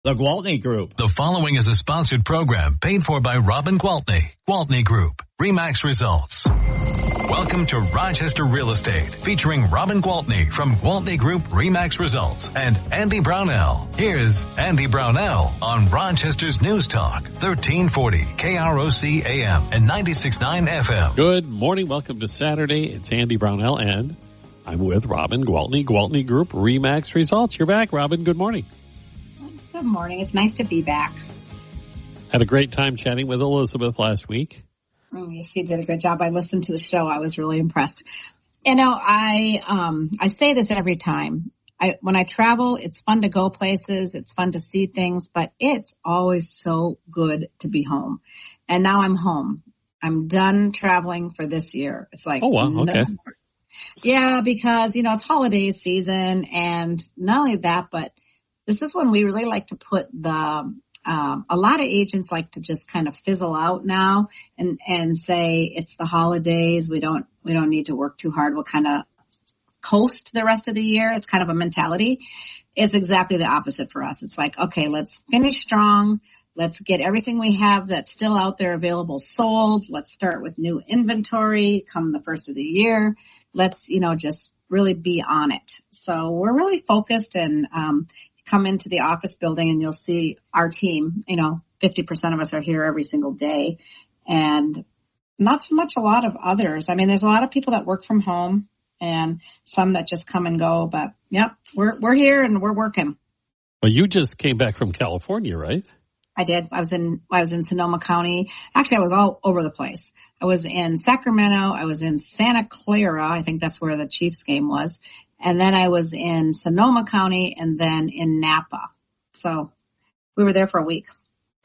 The Gwaltney Group. The following is a sponsored program paid for by Robin Gwaltney. Gwaltney Group. RE/MAX results. Welcome to Rochester Real Estate, featuring Robin Gwaltney from Gwaltney Group-RE results and Andy Brownell. Here's Andy Brownell on Rochester's News Talk, 1340 KROC AM and 96.9 FM. Good morning. Welcome to Saturday. It's Andy Brownell, and I'm with Robin Gwaltney, Gwaltney Group-RE results. You're back, Robin. Good morning. Good morning. It's nice to be back. Had a great time chatting with Elizabeth last week. She did a good job. I listened to the show. I was really impressed. You know, I say this every time. When I travel, it's fun to go places. It's fun to see things, but it's always so good to be home. And now I'm home. I'm done traveling for this year. It's like, oh, wow. Okay. Yeah, because, you know, it's holiday season, and not only that, but this is when we really like to put a lot of agents like to just kind of fizzle out now and say it's the holidays. We don't need to work too hard. We'll kind of coast the rest of the year. It's kind of a mentality. It's exactly the opposite for us. It's like, okay, let's finish strong. Let's get everything we have that's still out there available sold. Let's start with new inventory come the first of the year. Let's, just really be on it. So we're really focused, and come into the office building and you'll see our team, 50% of us are here every single day, and not so much a lot of others. I mean, there's a lot of people that work from home and some that just come and go, but yep, we're here and we're working. Well, you just came back from California, right? I did. I was in Sonoma County. Actually, I was all over the place. I was in Sacramento. I was in Santa Clara. I think that's where the Chiefs game was. And then I was in Sonoma County and then in Napa. So we were there for a week.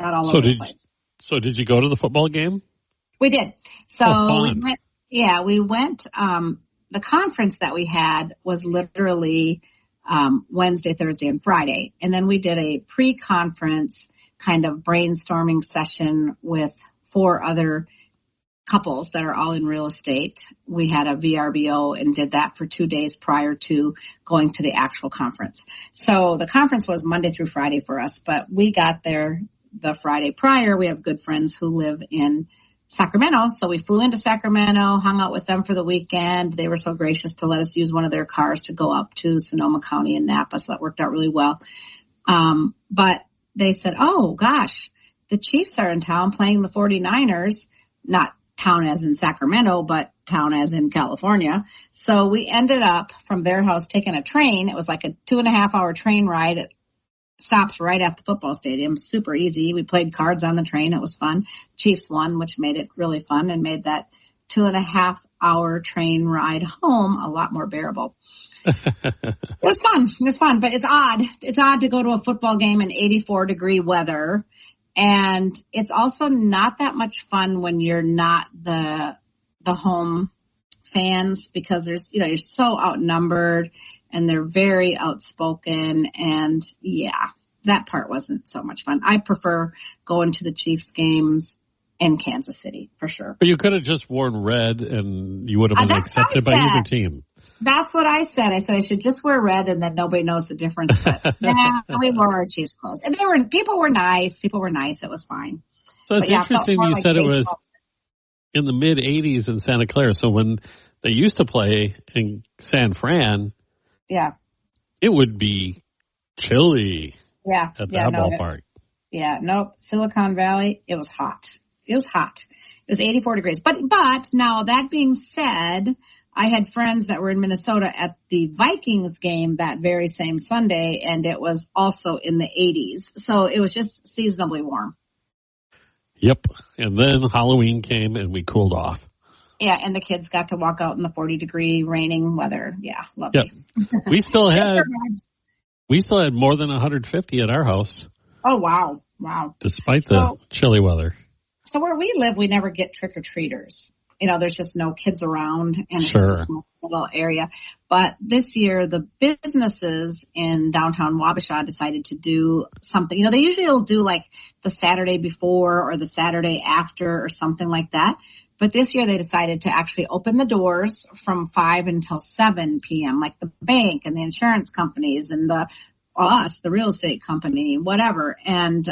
Got all over the place. So did you go to the football game? We did. So we went. The conference that we had was literally Wednesday, Thursday, and Friday. And then we did a pre-conference kind of brainstorming session with 4 other couples that are all in real estate. We had a VRBO and did that for 2 days prior to going to the actual conference. So the conference was Monday through Friday for us, but we got there the Friday prior. We have good friends who live in Sacramento. So we flew into Sacramento, hung out with them for the weekend. They were so gracious to let us use one of their cars to go up to Sonoma County and Napa. So that worked out really well. But they said, oh gosh, the Chiefs are in town playing the 49ers, not town as in Sacramento, but town as in California. So we ended up from their house taking a train. It was like a 2.5-hour train ride. It stops right at the football stadium. Super easy. We played cards on the train. It was fun. Chiefs won, which made it really fun and made that 2.5-hour train ride home a lot more bearable. It was fun, but it's odd. It's odd to go to a football game in 84-degree weather. And it's also not that much fun when you're not the home fans, because you're so outnumbered and they're very outspoken. And yeah, that part wasn't so much fun. I prefer going to the Chiefs games in Kansas City for sure. But you could have just worn red and you would have been accepted by either team. That's what I said. I said I should just wear red and then nobody knows the difference. But we wore our Chiefs clothes. And people were nice. It was fine. So it's interesting you said it was in the mid-'80s in Santa Clara. So when they used to play in San Fran, it would be chilly at that ballpark. Silicon Valley, it was hot. It was 84 degrees. But now that being said, I had friends that were in Minnesota at the Vikings game that very same Sunday, and it was also in the 80s. So it was just seasonably warm. Yep. And then Halloween came and we cooled off. Yeah, and the kids got to walk out in the 40-degree raining weather. Yeah, lovely. Yep. We still had more than 150 at our house. Oh, wow. Despite the chilly weather. So where we live, we never get trick-or-treaters. There's just no kids around, and it's just a small little area. But this year, the businesses in downtown Wabasha decided to do something. They usually will do like the Saturday before or the Saturday after or something like that. But this year they decided to actually open the doors from 5 until 7 p.m., like the bank and the insurance companies and the us, the real estate company, whatever. And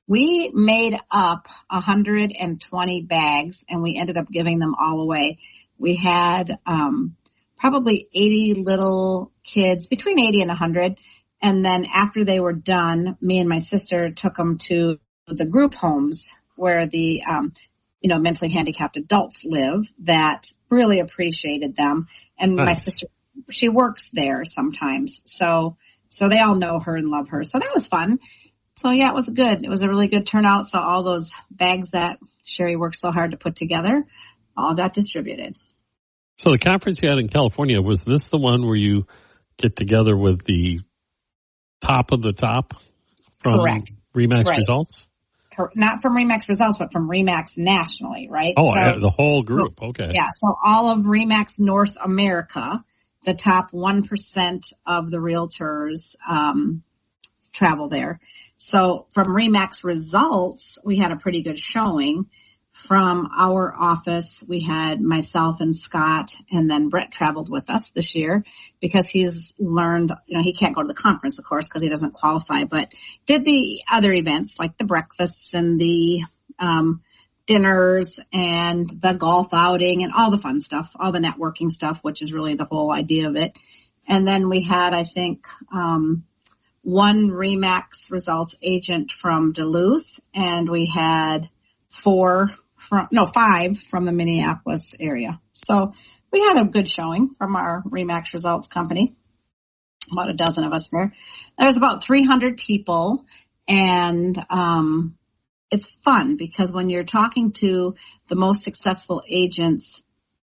we made up 120 bags, and we ended up giving them all away. We had probably 80 little kids, between 80 and 100. And then after they were done, me and my sister took them to the group homes where the mentally handicapped adults live that really appreciated them. And nice. My sister, she works there sometimes. So they all know her and love her. So that was fun. So yeah, it was good. It was a really good turnout. So all those bags that Sherry worked so hard to put together all got distributed. So the conference you had in California, was this the one where you get together with the top of the top from Correct. RE/MAX Results? Not from RE/MAX Results, but from RE/MAX nationally, right? Oh, the whole group. Okay. Yeah, so all of RE/MAX North America, the top 1% of the realtors travel there. So from RE/MAX Results, we had a pretty good showing. From our office, we had myself and Scott, and then Brett traveled with us this year because he's learned, he can't go to the conference, of course, because he doesn't qualify, but did the other events like the breakfasts and the dinners and the golf outing and all the fun stuff, all the networking stuff, which is really the whole idea of it. And then we had, I think, one RE/MAX Results agent from Duluth, and we had 5 from the Minneapolis area. So we had a good showing from our RE/MAX Results company, about a dozen of us there. There was about 300 people, and it's fun because when you're talking to the most successful agents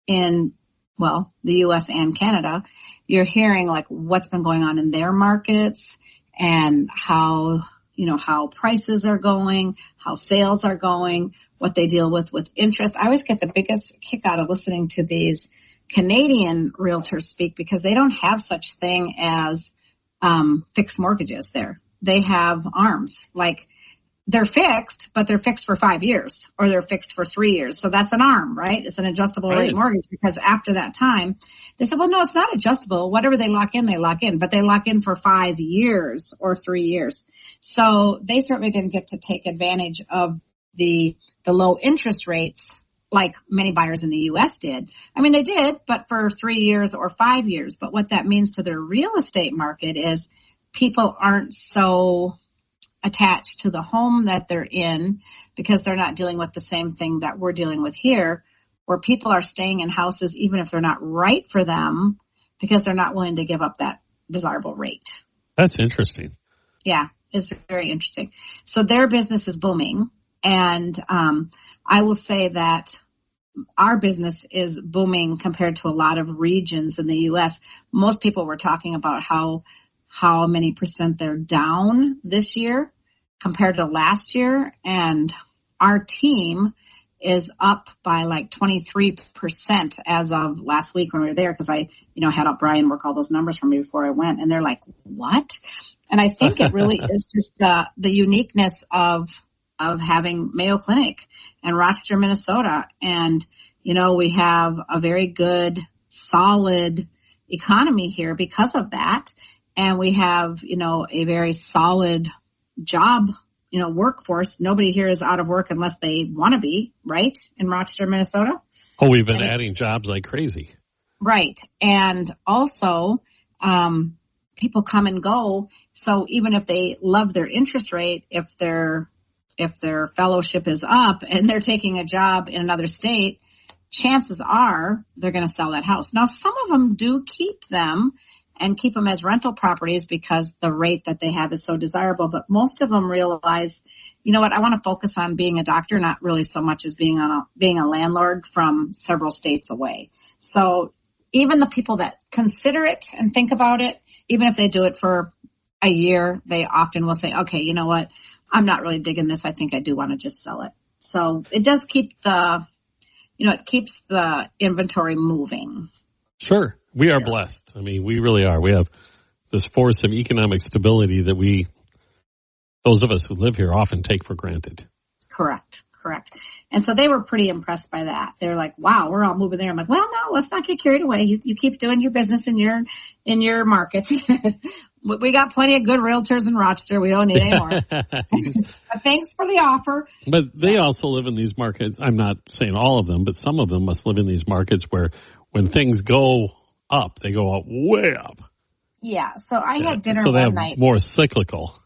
in, the U.S. and Canada, you're hearing like what's been going on in their markets and how prices are going, how sales are going, what they deal with interest. I always get the biggest kick out of listening to these Canadian realtors speak because they don't have such thing as fixed mortgages there. They have ARMs. Like they're fixed, but they're fixed for 5 years or they're fixed for 3 years. So that's an ARM, right? It's an adjustable rate mortgage because after that time, they said, well, no, it's not adjustable. Whatever they lock in, but they lock in for 5 years or 3 years. So they certainly didn't get to take advantage of the low interest rates like many buyers in the U.S. did. I mean, they did, but for 3 years or 5 years. But what that means to the real estate market is people aren't so attached to the home that they're in because they're not dealing with the same thing that we're dealing with here, where people are staying in houses even if they're not right for them because they're not willing to give up that desirable rate. That's interesting. Yeah, it's very interesting. So their business is booming. And I will say that our business is booming compared to a lot of regions in the U.S. Most people were talking about how many percent they're down this year compared to last year. And our team is up by like 23% as of last week when we were there because I, had Brian work all those numbers for me before I went. And they're like, what? And I think it really is just the uniqueness of having Mayo Clinic and Rochester, Minnesota. And, we have a very good, solid economy here because of that. And we have, a very solid job, workforce. Nobody here is out of work unless they want to be, right? In Rochester, Minnesota. Oh, we've been adding jobs like crazy. Right. And also, people come and go. So even if they love their interest rate, if their fellowship is up and they're taking a job in another state, chances are they're going to sell that house. Now, some of them do keep them and keep them as rental properties because the rate that they have is so desirable. But most of them realize, you know what, I want to focus on being a doctor, not really so much as being a landlord from several states away. So even the people that consider it and think about it, even if they do it for a year, they often will say, okay, you know what, I'm not really digging this. I think I do want to just sell it. So it does keep it keeps the inventory moving. Sure. We are blessed. I mean, we really are. We have this force of economic stability that those of us who live here often take for granted. Correct. correct. And so they were pretty impressed by that. They're like, wow, we're all moving there. I'm like, well, no, let's not get carried away. You keep doing your business in your markets. We got plenty of good realtors in Rochester. We don't need any more. But thanks for the offer. But they also live in these markets. I'm not saying all of them, but some of them must live in these markets where when things go up, they go up way up. Yeah. So I had dinner so they one have night. More cyclical.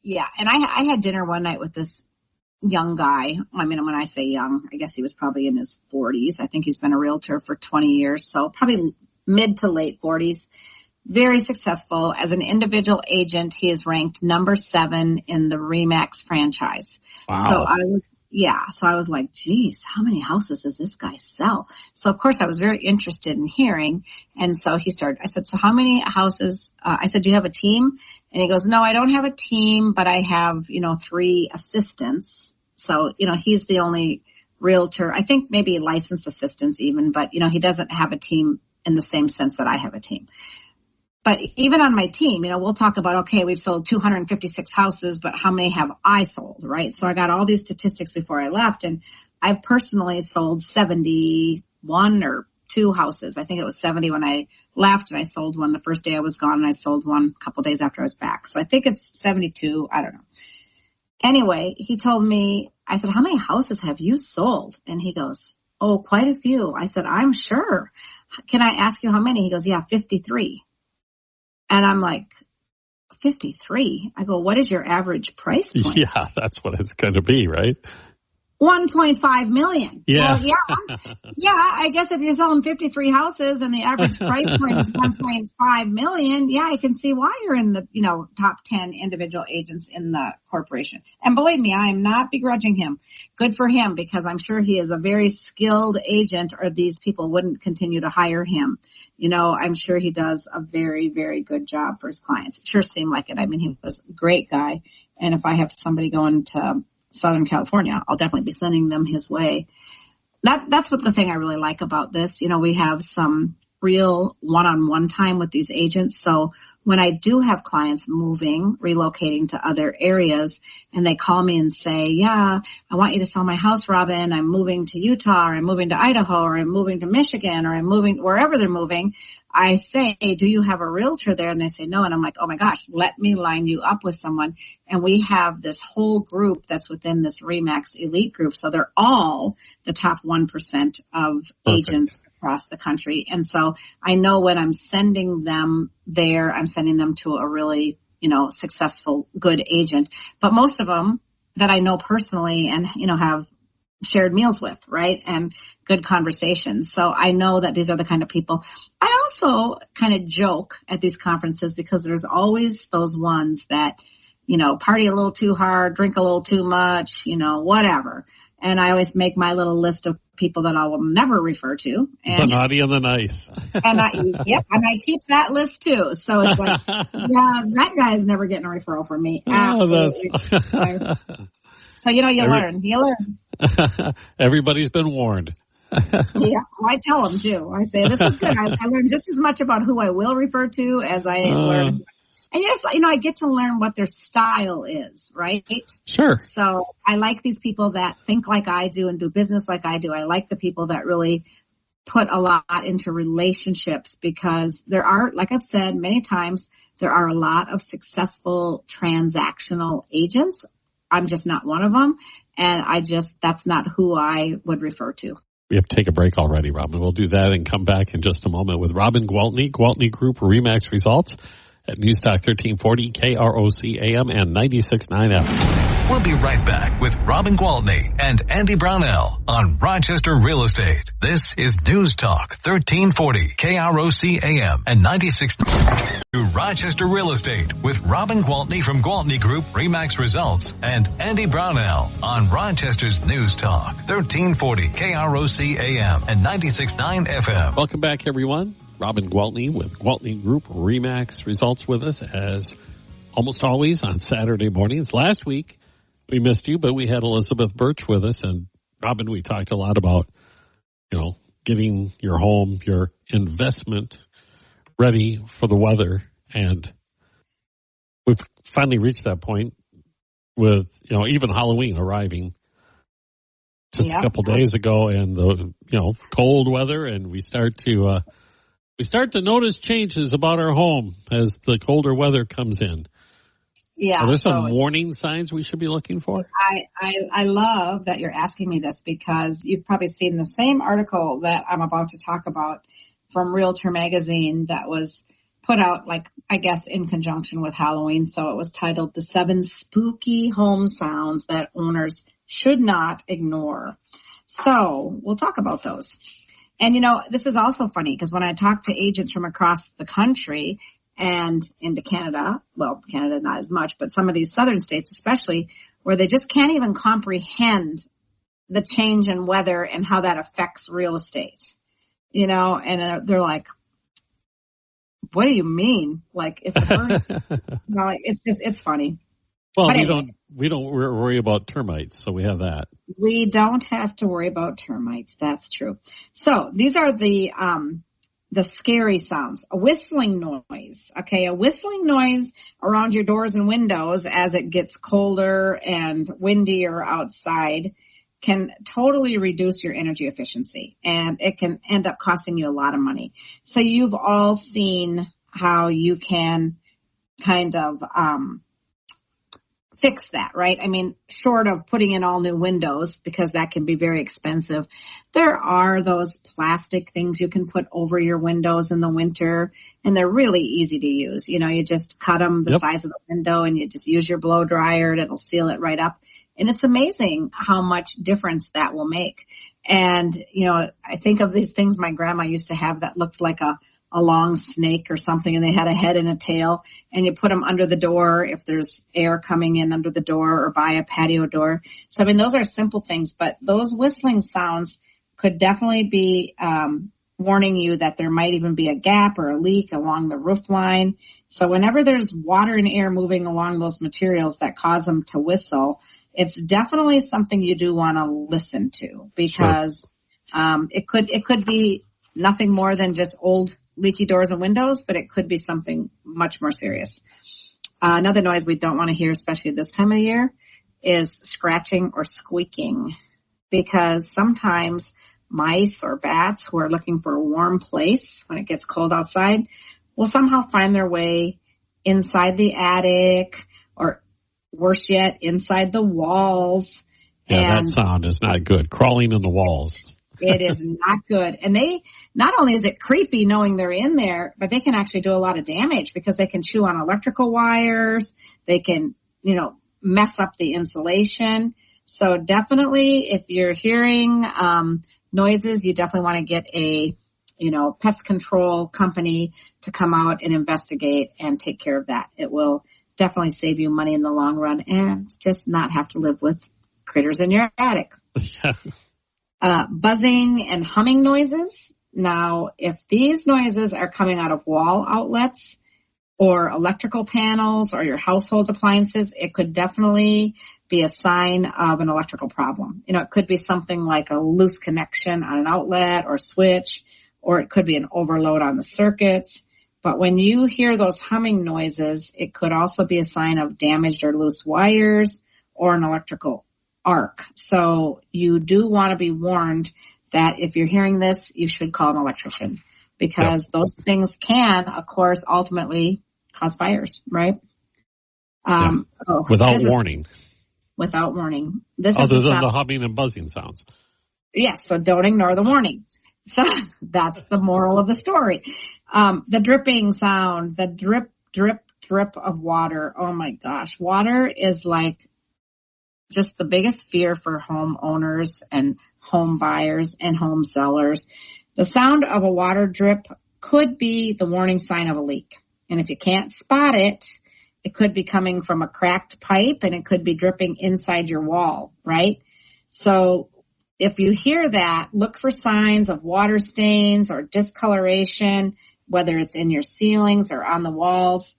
Yeah. And I had dinner one night with this young guy. I mean, when I say young, I guess he was probably in his 40s. I think he's been a realtor for 20 years. So probably mid to late 40s. Very successful. As an individual agent, he is ranked number 7 in the RE/MAX franchise. Wow. So I was like, geez, how many houses does this guy sell? So of course I was very interested in hearing. And so I said, so how many houses, I said, do you have a team? And he goes, no, I don't have a team, but I have, 3 assistants. So, he's the only realtor, I think maybe licensed assistants even, but he doesn't have a team in the same sense that I have a team. But even on my team, we'll talk about, okay, we've sold 256 houses, but how many have I sold, right? So I got all these statistics before I left, and I've personally sold 71 or 2 houses. I think it was 70 when I left, and I sold one the first day I was gone, and I sold one a couple days after I was back. So I think it's 72. I don't know. Anyway, he told me, I said, how many houses have you sold? And he goes, oh, quite a few. I said, I'm sure. Can I ask you how many? He goes, yeah, 53. And I'm like, 53? I go, what is your average price point? Yeah, that's what it's going to be, right? 1.5 million. Yeah. Well, yeah, I guess if you're selling 53 houses and the average price point is 1.5 million, yeah, I can see why you're in the, top 10 individual agents in the corporation. And believe me, I am not begrudging him. Good for him, because I'm sure he is a very skilled agent, or these people wouldn't continue to hire him. I'm sure he does a very, very good job for his clients. It sure seemed like it. I mean, he was a great guy. And if I have somebody going to Southern California, I'll definitely be sending them his way. That's what the thing I really like about this. We have some real one-on-one time with these agents. So when I do have clients moving, relocating to other areas, and they call me and say, yeah, I want you to sell my house, Robin. I'm moving to Utah, or I'm moving to Idaho, or I'm moving to Michigan, or I'm moving wherever they're moving. I say, do you have a realtor there? And they say no. And I'm like, oh my gosh, let me line you up with someone. And we have this whole group that's within this RE/MAX elite group. So they're all the top 1% of agents across the country. And so I know when I'm sending them there, I'm sending them to a really, successful, good agent. But most of them that I know personally and, have shared meals with, right? And good conversations. So I know that these are the kind of people. I also kind of joke at these conferences, because there's always those ones that, party a little too hard, drink a little too much, whatever. And I always make my little list of people that I will never refer to. And, the naughty and the nice. and I keep that list too. So it's like, yeah, that guy is never getting a referral from me. Absolutely. So, you learn. Everybody's been warned. Yeah, I tell them too. I say, this is good. I learned just as much about who I will refer to as I learn. And yes, I get to learn what their style is, right? Sure. So I like these people that think like I do and do business like I do. I like the people that really put a lot into relationships, because there are, like I've said many times, there are a lot of successful transactional agents. I'm just not one of them. And that's not who I would refer to. We have to take a break already, Robin. We'll do that and come back in just a moment with Robin Gwaltney, Gwaltney Group RE/MAX Results at News Talk 1340, KROC AM and 96.9 FM. We'll be right back with Robin Gwaltney and Andy Brownell on Rochester Real Estate. This is News Talk 1340, KROC AM and 96.9. To Rochester Real Estate with Robin Gwaltney from Gwaltney Group RE/MAX Results and Andy Brownell on Rochester's News Talk 1340, KROC AM and 96.9 FM. Welcome back, everyone. Robin Gwaltney with Gwaltney Group RE/MAX Results with us, as almost always on Saturday mornings. Last week, we missed you, but we had Elizabeth Birch with us. And Robin, we talked a lot about, getting your home, your investment ready for the weather. And we've finally reached that point with, even Halloween arriving. just a couple days ago, and the cold weather, and we start to notice changes about our home as the colder weather comes in. Yeah. Are there some warning signs we should be looking for? I love that you're asking me this, because you've probably seen the same article that I'm about to talk about from Realtor Magazine that was put out, I guess, in conjunction with Halloween. So it was titled "The 7 Spooky Home Sounds That Owners Should Not Ignore." So we'll talk about those. And, this is also funny, because when I talk to agents from across the country and into Canada, well, Canada not as much, but some of these southern states especially, where they just can't even comprehend the change in weather and how that affects real estate, and they're like, what do you mean? If the birds, it's funny. Well, we don't worry about termites, so we have that. We don't have to worry about termites. That's true. So these are the scary sounds. A whistling noise. Okay, a whistling noise around your doors and windows as it gets colder and windier outside can totally reduce your energy efficiency, and it can end up costing you a lot of money. So you've all seen how you can kind of fix that, right? I mean, short of putting in all new windows, because that can be very expensive, there are those plastic things you can put over your windows in the winter, and they're really easy to use. You just cut them the size of the window, and you just use your blow dryer, and it'll seal it right up. And it's amazing how much difference that will make. And, I think of these things my grandma used to have that looked like a long snake or something, and they had a head and a tail, and you put them under the door if there's air coming in under the door or by a patio door. So, I mean, those are simple things, but those whistling sounds could definitely be warning you that there might even be a gap or a leak along the roof line. So whenever there's water and air moving along those materials that cause them to whistle, it's definitely something you do want to listen to, because it could be nothing more than just old leaky doors and windows, but it could be something much more serious. Another noise we don't want to hear, especially this time of year, is scratching or squeaking, because sometimes mice or bats who are looking for a warm place when it gets cold outside will somehow find their way inside the attic, or worse yet, inside the walls. Yeah, that sound is not good. Crawling in the walls. It is not good. And not only is it creepy knowing they're in there, but they can actually do a lot of damage, because they can chew on electrical wires. They can, mess up the insulation. So definitely, if you're hearing noises, you definitely want to get a, pest control company to come out and investigate and take care of that. It will definitely save you money in the long run, and just not have to live with critters in your attic. Buzzing and humming noises. Now, if these noises are coming out of wall outlets or electrical panels or your household appliances, it could definitely be a sign of an electrical problem. It could be something like a loose connection on an outlet or switch, or it could be an overload on the circuits. But when you hear those humming noises, it could also be a sign of damaged or loose wires or an electrical arc. So you do want to be warned that if you're hearing this, you should call an electrician, because those things can, of course, ultimately cause fires, right? Without warning. Without warning. This Other is than the humming and buzzing sounds. Yes, so don't ignore the warning. So that's the moral of the story. The dripping sound, the drip, drip, drip of water. Oh my gosh. Water is like just the biggest fear for homeowners and home buyers and home sellers. The sound of a water drip could be the warning sign of a leak. And if you can't spot it, it could be coming from a cracked pipe, and it could be dripping inside your wall, right? So if you hear that, look for signs of water stains or discoloration, whether it's in your ceilings or on the walls,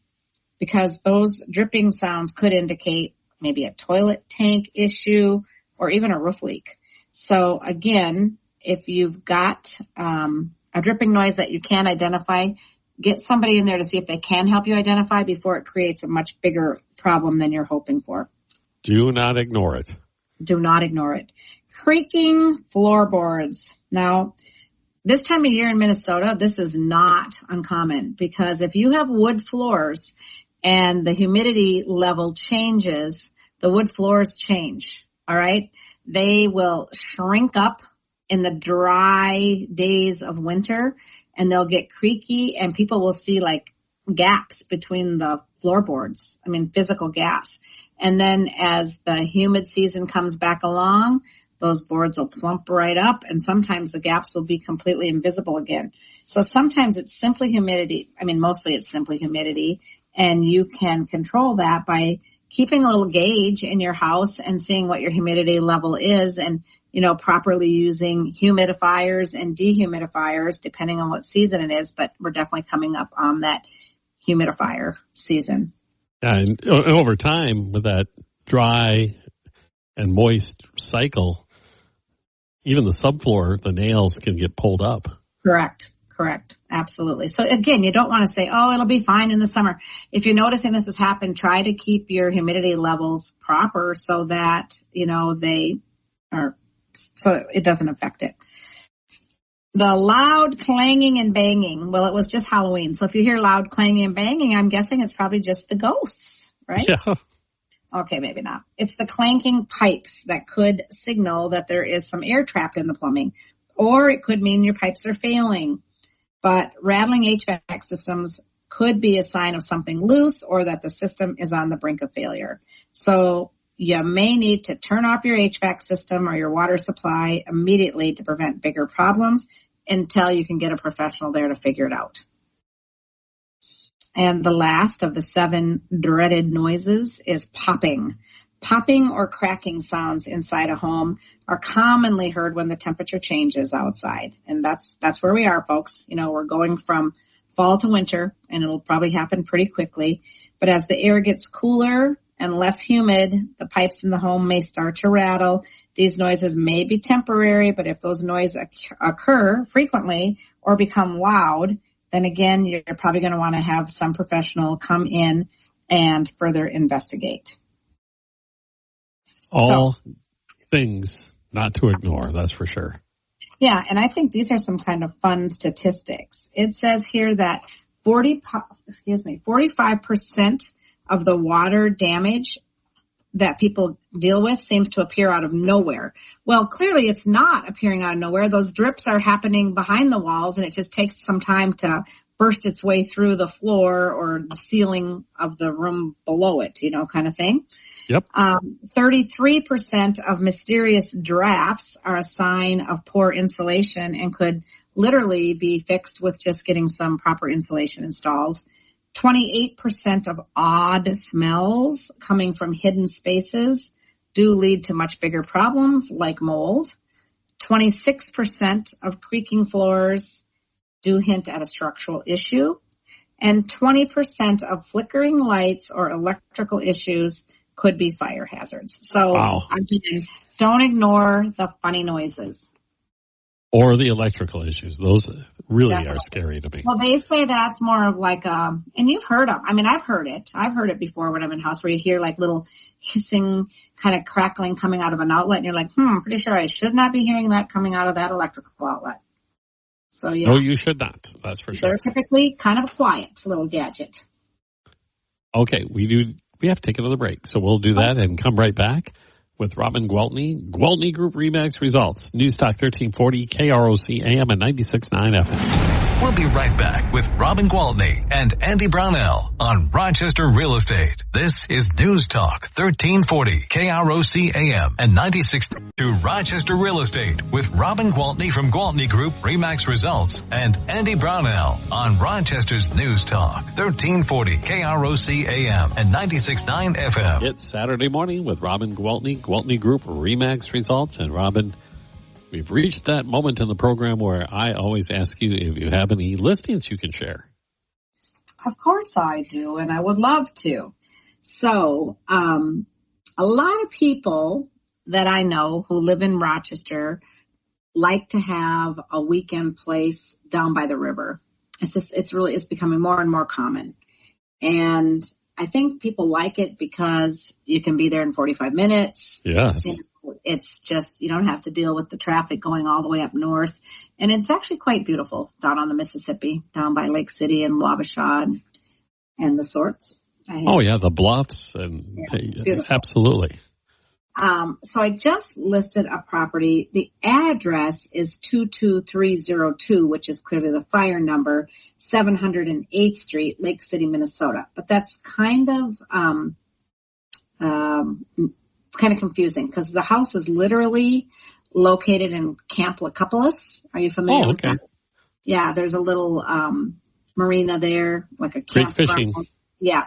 because those dripping sounds could indicate maybe a toilet tank issue or even a roof leak. So again, if you've got a dripping noise that you can't identify, get somebody in there to see if they can help you identify before it creates a much bigger problem than you're hoping for. Do not ignore it. Do not ignore it. Creaking floorboards. Now, this time of year in Minnesota, this is not uncommon because if you have wood floors and the humidity level changes, the wood floors change, all right? They will shrink up in the dry days of winter, and they'll get creaky, and people will see like gaps between the floorboards. I mean, physical gaps. And then as the humid season comes back along, those boards will plump right up, and sometimes the gaps will be completely invisible again. So sometimes it's simply humidity. I mean, mostly it's simply humidity, and you can control that by keeping a little gauge in your house and seeing what your humidity level is, and, you know, properly using humidifiers and dehumidifiers depending on what season it is. But we're definitely coming up on that humidifier season. Yeah, and over time with that dry and moist cycle, even the subfloor, the nails can get pulled up. Correct. Absolutely. So again, you don't want to say, oh, it'll be fine in the summer. If you're noticing this has happened, try to keep your humidity levels proper so that, you know, so it doesn't affect it. The loud clanging and banging. Well, it was just Halloween. So if you hear loud clanging and banging, I'm guessing it's probably just the ghosts, right? Yeah. Okay, maybe not. It's the clanking pipes that could signal that there is some air trapped in the plumbing, or it could mean your pipes are failing. But rattling HVAC systems could be a sign of something loose or that the system is on the brink of failure. So you may need to turn off your HVAC system or your water supply immediately to prevent bigger problems until you can get a professional there to figure it out. And the last of the 7 dreaded noises is popping. Popping or cracking sounds inside a home are commonly heard when the temperature changes outside. And that's where we are, folks. You know, we're going from fall to winter, and it'll probably happen pretty quickly. But as the air gets cooler and less humid, the pipes in the home may start to rattle. These noises may be temporary, but if those noises occur frequently or become loud, then again, you're probably going to want to have some professional come in and further investigate. All things not to ignore, that's for sure. Yeah, and I think these are some kind of fun statistics. It says here that 45% of the water damage that people deal with seems to appear out of nowhere. Well, clearly it's not appearing out of nowhere. Those drips are happening behind the walls, and it just takes some time to burst its way through the floor or the ceiling of the room below it, you know, kind of thing. Yep. 33% of mysterious drafts are a sign of poor insulation and could literally be fixed with just getting some proper insulation installed. 28% of odd smells coming from hidden spaces do lead to much bigger problems like mold. 26% of creaking floors do hint at a structural issue. And 20% of flickering lights or electrical issues could be fire hazards. So again, don't ignore the funny noises. Or the electrical issues. Those really are scary to me. Well, they say that's more of like and you've heard of, I mean, I've heard it before when I'm in house where you hear like little hissing kind of crackling coming out of an outlet and you're like, pretty sure I should not be hearing that coming out of that electrical outlet. So yeah. No, you should not. That's for sure. They're typically kind of a quiet little gadget. Okay, we have to take another break. So we'll do that and come right back with Robin Gwaltney, Gwaltney Group-RE results. News Talk 1340, KROC AM and 96.9 FM. We'll be right back with Robin Gwaltney and Andy Brownell on Rochester Real Estate. This is News Talk 1340, KROC AM and 96 to Rochester Real Estate with Robin Gwaltney from Gwaltney Group-RE results and Andy Brownell on Rochester's News Talk 1340, KROC AM and 96.9 FM. It's Saturday morning with Robin Gwaltney, Gwaltney Group-RE results. And Robin, we've reached that moment in the program where I always ask you if you have any listings you can share. Of course I do, and I would love to. So, a lot of people that I know who live in Rochester like to have a weekend place down by the river. It's becoming more and more common. And I think people like it because you can be there in 45 minutes. Yes. it's just, you don't have to deal with the traffic going all the way up north. And it's actually quite beautiful down on the Mississippi, down by Lake City and Wabasha and the sorts. Oh, yeah, the bluffs. And absolutely. So I just listed a property. The address is 22302, which is clearly the fire number, 708th Street, Lake City, Minnesota. But that's kind of confusing because the house is literally located in Camp Lecopolis. Are you familiar with that? Yeah, there's a little marina there, like a camp. Great fishing. Yeah.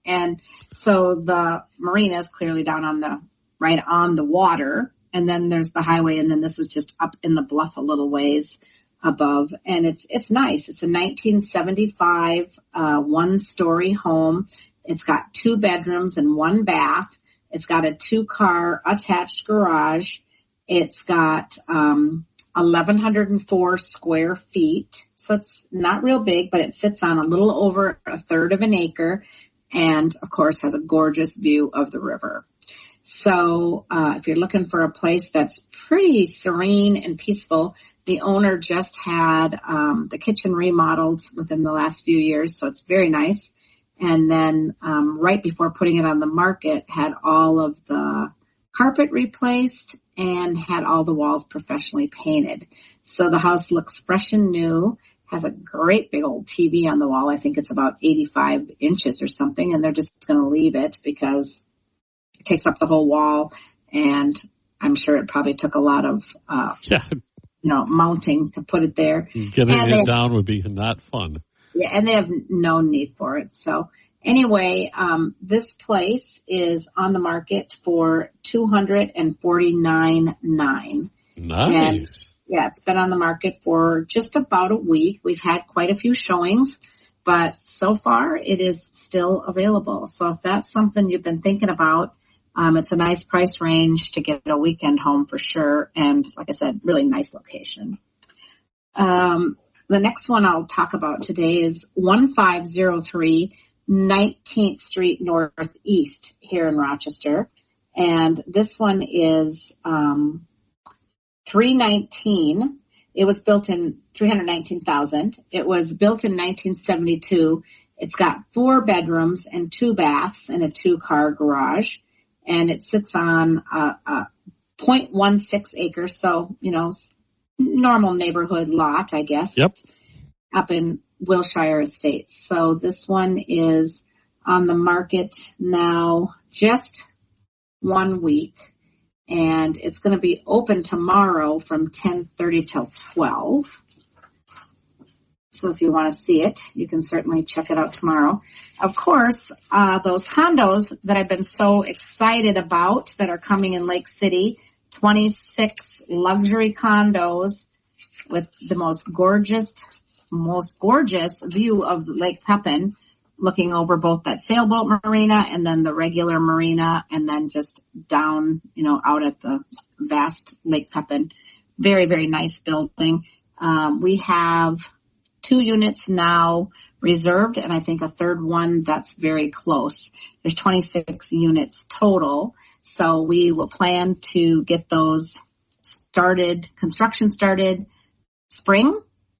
And so the marina is clearly down right on the water, and then there's the highway, and then this is just up in the bluff a little ways above, and it's nice. It's a 1975 one-story home. It's got 2 bedrooms and 1 bath. It's got a 2-car attached garage. It's got 1,104 square feet, so it's not real big, but it sits on a little over a third of an acre, and of course has a gorgeous view of the river. So if you're looking for a place that's pretty serene and peaceful, the owner just had the kitchen remodeled within the last few years, so it's very nice. And then right before putting it on the market, had all of the carpet replaced and had all the walls professionally painted. So the house looks fresh and new, has a great big old TV on the wall. I think it's about 85 inches or something, and they're just going to leave it because takes up the whole wall, and I'm sure it probably took a lot of mounting to put it there. Getting it down would be not fun. Yeah, and they have no need for it. So anyway, this place is on the market for $249,900. Nice. And, yeah, it's been on the market for just about a week. We've had quite a few showings, but so far it is still available. So if that's something you've been thinking about, it's a nice price range to get a weekend home for sure. And like I said, really nice location. The next one I'll talk about today is 1503 19th Street Northeast here in Rochester. And this one is 319. It was built in 319,000. It was built in 1972. It's got 4 bedrooms and 2 baths and a 2-car garage. And it sits on a 0.16 acres, so, normal neighborhood lot, I guess. Yep. Up in Wilshire Estates. So this one is on the market now just 1 week, and it's going to be open tomorrow from 10:30 till 12. So if you want to see it, you can certainly check it out tomorrow. Of course, those condos that I've been so excited about that are coming in Lake City, 26 luxury condos with the most gorgeous view of Lake Pepin, looking over both that sailboat marina and then the regular marina, and then just down, out at the vast Lake Pepin. Very, very nice building. We have 2 units now reserved, and I think a third one that's very close. There's 26 units total, so we will plan to get those construction started spring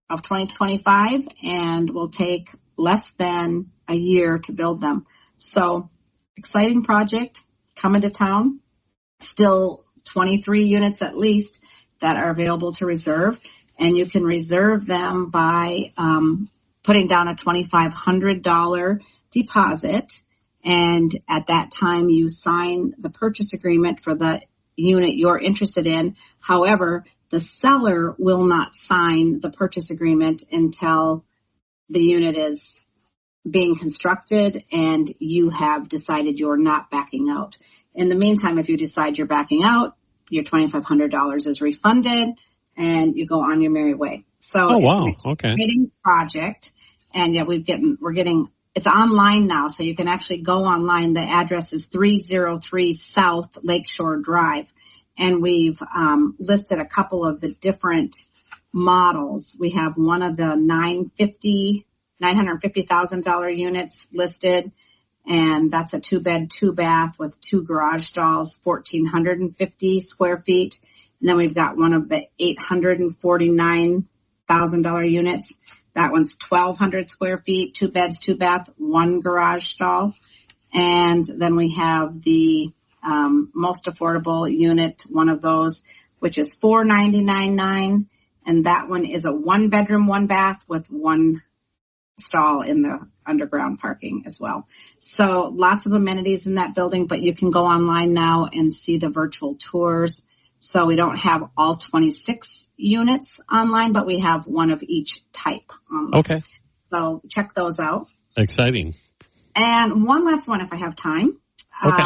of 2025, and will take less than a year to build them. So, exciting project coming to town. Still 23 units at least that are available to reserve. And you can reserve them by putting down a $2,500 deposit. And at that time, you sign the purchase agreement for the unit you're interested in. However, the seller will not sign the purchase agreement until the unit is being constructed and you have decided you're not backing out. In the meantime, if you decide you're backing out, your $2,500 is refunded, and you go on your merry way. So it's an exciting project. And yeah, it's online now, so you can actually go online. The address is 303 South Lakeshore Drive. And we've listed a couple of the different models. We have one of the $950,000 units listed, and that's a 2-bed, 2-bath with 2 garage stalls, 1,450 square feet. And then we've got one of the $849,000 units. That one's 1,200 square feet, 2 beds, 2 bath, 1 garage stall. And then we have the most affordable unit, one of those, which is $499,900, and that one is a 1-bedroom, 1-bath with 1 stall in the underground parking as well. So lots of amenities in that building, but you can go online now and see the virtual tours. So we don't have all 26 units online, but we have one of each type online. Okay. So check those out. Exciting. And one last one if I have time. Okay.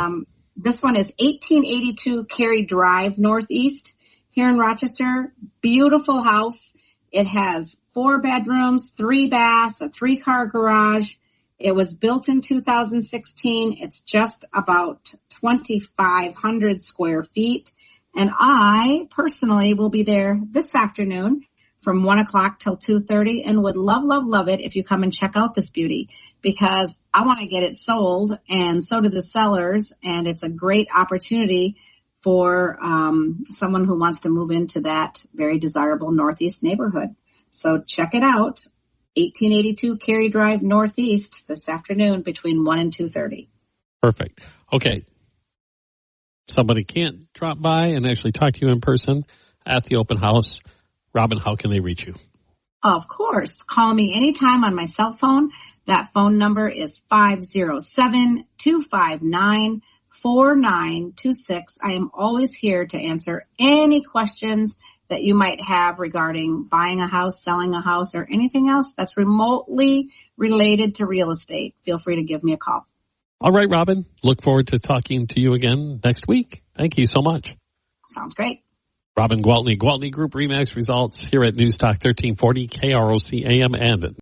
This one is 1882 Cary Drive Northeast here in Rochester. Beautiful house. It has 4 bedrooms, 3 baths, a 3-car garage. It was built in 2016. It's just about 2,500 square feet. And I personally will be there this afternoon from 1 o'clock till 2:30 and would love, love, love it if you come and check out this beauty, because I want to get it sold, and so do the sellers, and it's a great opportunity for someone who wants to move into that very desirable Northeast neighborhood. So check it out, 1882 Cary Drive Northeast this afternoon between 1 and 2:30. Perfect. Okay. Somebody can't drop by and actually talk to you in person at the open house. Robin, how can they reach you? Of course. Call me anytime on my cell phone. That phone number is 507-259-4926. I am always here to answer any questions that you might have regarding buying a house, selling a house, or anything else that's remotely related to real estate. Feel free to give me a call. All right, Robin. Look forward to talking to you again next week. Thank you so much. Sounds great. Robin Gwaltney, Gwaltney Group RE/MAX results here at News Talk 1340 KROC AM and